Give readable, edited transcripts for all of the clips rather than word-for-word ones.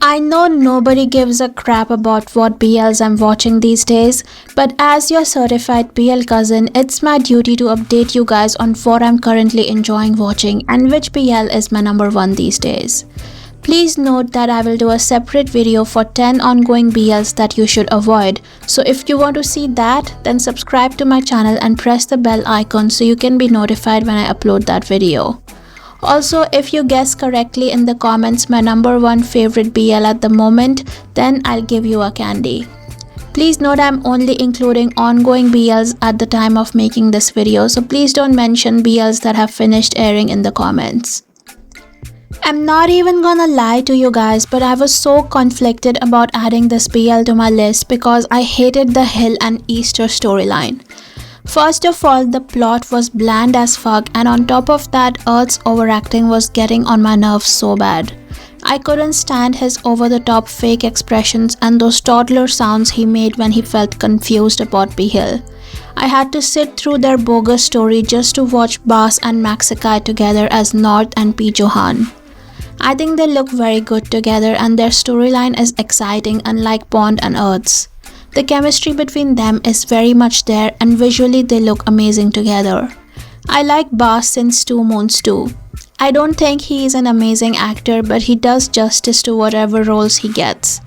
I know nobody gives a crap about what BLs I'm watching these days, but as your certified BL cousin, it's my duty to update you guys on what I'm currently enjoying watching and which BL is my number one these days. Please note that I will do a separate video for 10 ongoing BLs that you should avoid. So if you want to see that, then subscribe to my channel and press the bell icon so you can be notified when I upload that video. Also, if you guess correctly in the comments my number one favorite BL at the moment, then I'll give you a candy. Please note I'm only including ongoing BLs at the time of making this video, so please don't mention BLs that have finished airing in the comments. I'm not even gonna lie to you guys, but I was so conflicted about adding this BL to my list because I hated the Hill and Easter storyline. First of all, the plot was bland as fuck, and on top of that, Earth's overacting was getting on my nerves so bad. I couldn't stand his over-the-top fake expressions and those toddler sounds he made when he felt confused about Hill. I had to sit through their bogus story just to watch Bas and Maxikai together as North and P. Johan. I think they look very good together and their storyline is exciting, unlike Bond and Earth's. The chemistry between them is very much there and visually they look amazing together. I like Bas since 2 Moons too. I don't think he is an amazing actor, but he does justice to whatever roles he gets.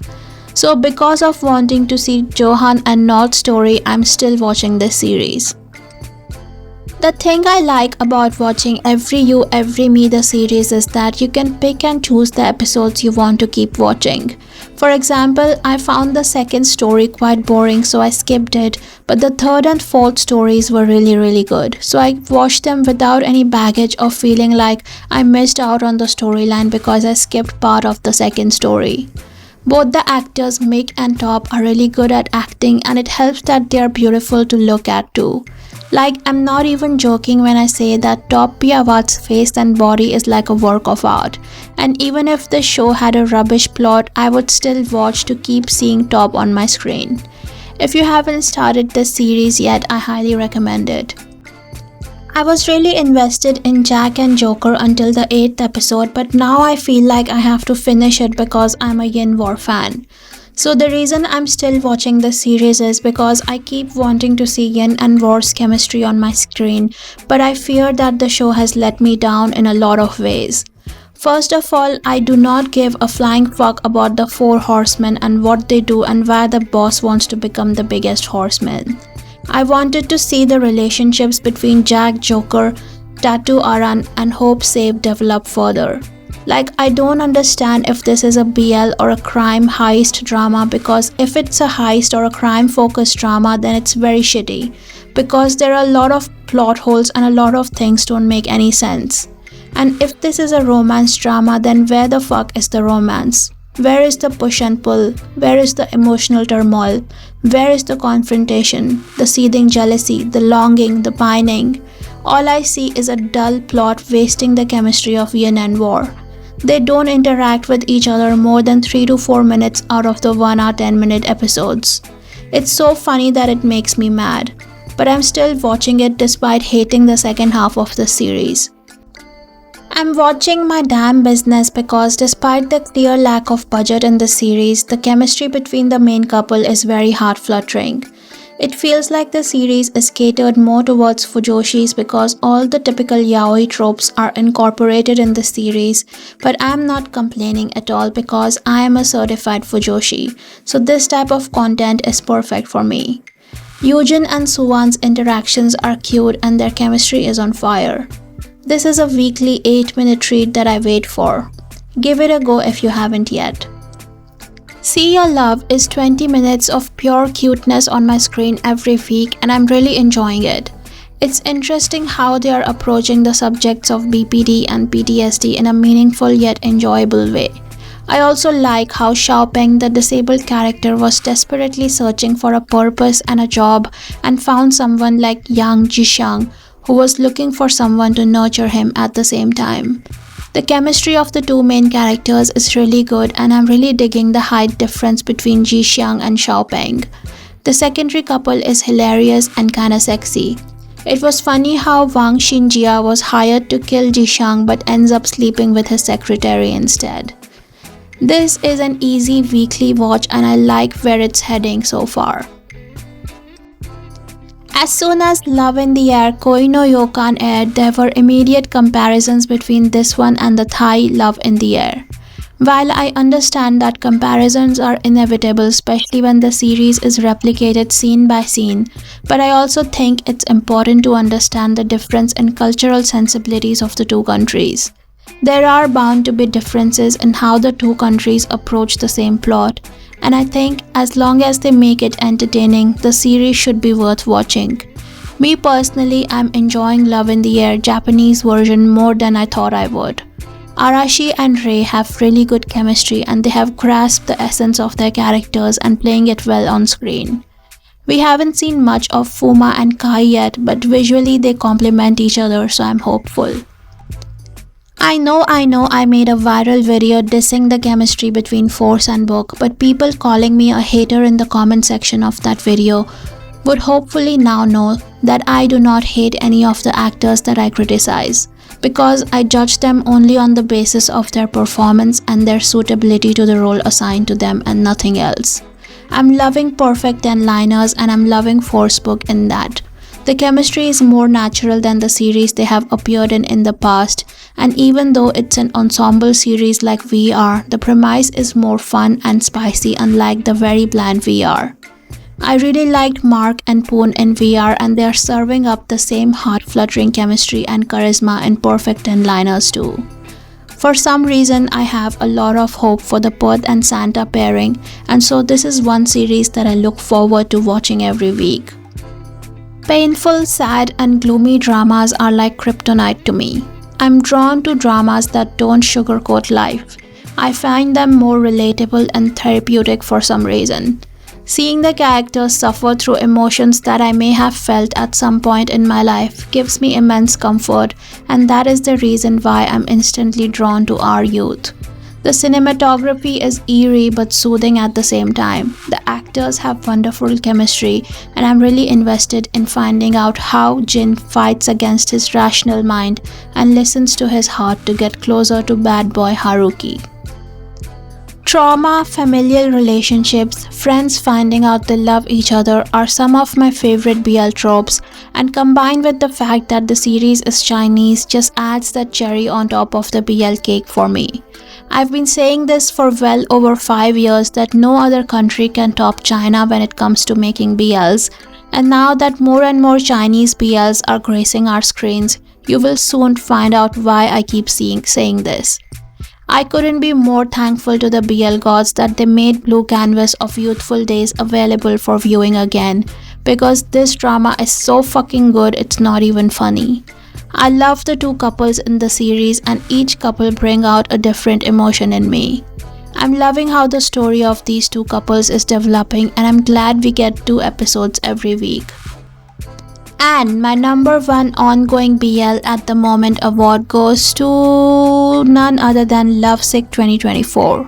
So because of wanting to see Johan and North's story, I'm still watching this series. The thing I like about watching Every You, Every Me the series is that you can pick and choose the episodes you want to keep watching. For example, I found the second story quite boring so I skipped it, but the third and fourth stories were really good. So I watched them without any baggage of feeling like I missed out on the storyline because I skipped part of the second story. Both the actors Mick and Top are really good at acting and it helps that they are beautiful to look at too. Like, I'm not even joking when I say that Top Piawat's face and body is like a work of art. And even if the show had a rubbish plot, I would still watch to keep seeing Top on my screen. If you haven't started this series yet, I highly recommend it. I was really invested in Jack and Joker until the 8th episode, but now I feel like I have to finish it because I'm a Yin War fan. So the reason I'm still watching this series is because I keep wanting to see Yin and War's chemistry on my screen, but I fear that the show has let me down in a lot of ways. First of all, I do not give a flying fuck about the 4 horsemen and what they do and why the boss wants to become the biggest horseman. I wanted to see the relationships between Jack, Joker, Tattoo Aran and Hope Save develop further. Like, I don't understand if this is a BL or a crime heist drama, because if it's a heist or a crime focused drama then it's very shitty, because there are a lot of plot holes and a lot of things don't make any sense. And if this is a romance drama, then where the fuck is the romance? Where is the push and pull? Where is the emotional turmoil? Where is the confrontation, the seething jealousy, the longing, the pining? All I see is a dull plot wasting the chemistry of Yin and War. They don't interact with each other more than 3 to 4 minutes out of the 1 hour 10-minute episodes. It's so funny that it makes me mad, but I'm still watching it despite hating the second half of the series. I'm watching My Damn Business because despite the clear lack of budget in the series, the chemistry between the main couple is very heart-fluttering. It feels like the series is catered more towards fujoshis because all the typical yaoi tropes are incorporated in the series, but I'm not complaining at all because I am a certified fujoshi, so this type of content is perfect for me. Yujin and Suwon's interactions are cute and their chemistry is on fire. This is a weekly 8-minute treat that I wait for. Give it a go if you haven't yet. See Your Love is 20 minutes of pure cuteness on my screen every week and I'm really enjoying it. It's interesting how they are approaching the subjects of BPD and PTSD in a meaningful yet enjoyable way. I also like how Xiaopeng, the disabled character, was desperately searching for a purpose and a job and found someone like Yang Jixiang, who was looking for someone to nurture him at the same time. The chemistry of the 2 main characters is really good and I'm really digging the height difference between Jixiang and Xiaopeng. The secondary couple is hilarious and kinda sexy. It was funny how Wang Xinjia was hired to kill Jixiang but ends up sleeping with his secretary instead. This is an easy weekly watch and I like where it's heading so far. As soon as Love in the Air Koi no Yokan aired, there were immediate comparisons between this one and the Thai Love in the Air. While I understand that comparisons are inevitable, especially when the series is replicated scene by scene, but I also think it's important to understand the difference in cultural sensibilities of the two countries. There are bound to be differences in how the two countries approach the same plot, and I think as long as they make it entertaining, the series should be worth watching. Me personally, I'm enjoying Love in the Air Japanese version more than I thought I would. Arashi and Rei have really good chemistry and they have grasped the essence of their characters and playing it well on screen. We haven't seen much of Fuma and Kai yet, but visually they complement each other, so I'm hopeful. I know I made a viral video dissing the chemistry between Force and Book, but people calling me a hater in the comment section of that video would hopefully now know that I do not hate any of the actors that I criticize, because I judge them only on the basis of their performance and their suitability to the role assigned to them and nothing else. I'm loving Perfect 10 Liners and I'm loving Force Book in that. The chemistry is more natural than the series they have appeared in the past, and even though it's an ensemble series like VR, the premise is more fun and spicy unlike the very bland VR. I really liked Mark and Poon in VR and they are serving up the same heart-fluttering chemistry and charisma in Perfect 10 Liners too. For some reason, I have a lot of hope for the Perth and Santa pairing, and so this is one series that I look forward to watching every week. Painful, sad and gloomy dramas are like kryptonite to me. I'm drawn to dramas that don't sugarcoat life. I find them more relatable and therapeutic for some reason. Seeing the characters suffer through emotions that I may have felt at some point in my life gives me immense comfort, and that is the reason why I'm instantly drawn to Our Youth. The cinematography is eerie but soothing at the same time. The actors have wonderful chemistry, and I'm really invested in finding out how Jin fights against his rational mind and listens to his heart to get closer to bad boy Haruki. Trauma, familial relationships, friends finding out they love each other are some of my favorite BL tropes, and combined with the fact that the series is Chinese just adds that cherry on top of the BL cake for me. I've been saying this for well over 5 years that no other country can top China when it comes to making BLs, and now that more and more Chinese BLs are gracing our screens, you will soon find out why I keep saying this. I couldn't be more thankful to the BL gods that they made Blue Canvas of Youthful Days available for viewing again, because this drama is so fucking good it's not even funny. I love the two couples in the series and each couple bring out a different emotion in me. I'm loving how the story of these two couples is developing and I'm glad we get 2 episodes every week. And my number 1 ongoing BL at the moment award goes to none other than Lovesick 2024.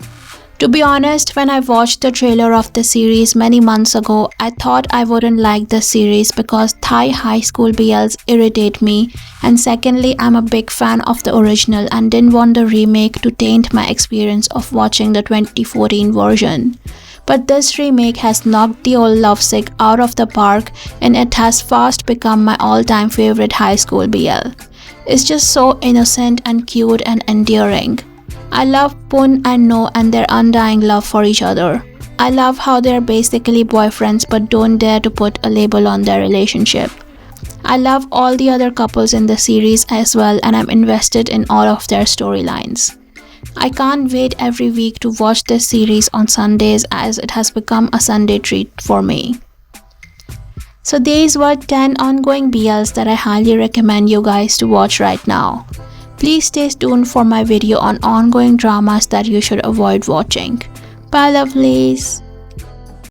To be honest, when I watched the trailer of the series many months ago, I thought I wouldn't like the series because Thai high school BLs irritate me, and secondly, I'm a big fan of the original and didn't want the remake to taint my experience of watching the 2014 version. But this remake has knocked the old Lovesick out of the park and it has fast become my all-time favorite high school BL. It's just so innocent and cute and endearing. I love Poon and No and their undying love for each other. I love how they're basically boyfriends but don't dare to put a label on their relationship. I love all the other couples in the series as well and I'm invested in all of their storylines. I can't wait every week to watch this series on Sundays as it has become a Sunday treat for me. So these were 10 ongoing BLs that I highly recommend you guys to watch right now. Please stay tuned for my video on ongoing dramas that you should avoid watching. Bye lovelies!